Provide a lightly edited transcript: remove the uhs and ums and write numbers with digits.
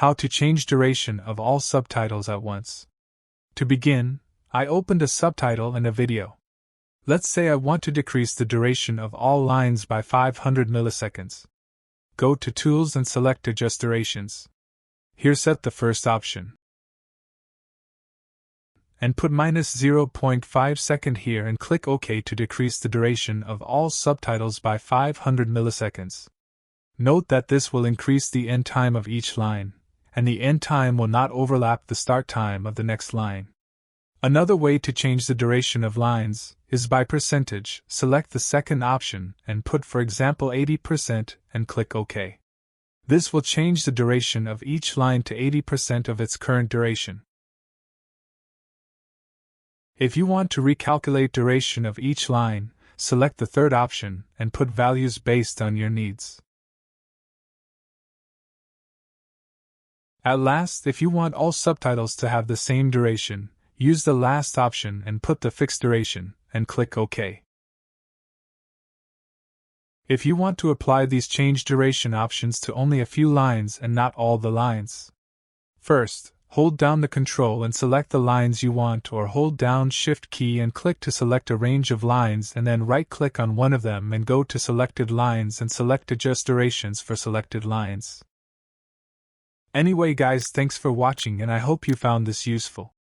How to change duration of all subtitles at once. To begin, I opened a subtitle and a video. Let's say I want to decrease the duration of all lines by 500 milliseconds. Go to Tools and select Adjust Durations. Here set the first option. And put -0.5 second here and click OK to decrease the duration of all subtitles by 500 milliseconds. Note that this will increase the end time of each line, and the end time will not overlap the start time of the next line. Another way to change the duration of lines is by percentage. Select the second option and put, for example, 80% and click OK. This will change the duration of each line to 80% of its current duration. If you want to recalculate duration of each line, select the third option and put values based on your needs. At last, if you want all subtitles to have the same duration, use the last option and put the fixed duration, and click OK. If you want to apply these change duration options to only a few lines and not all the lines, first, hold down the Control and select the lines you want, or hold down Shift key and click to select a range of lines, and then right-click on one of them and go to Selected Lines and select Adjust Durations for selected lines. Anyway guys, thanks for watching and I hope you found this useful.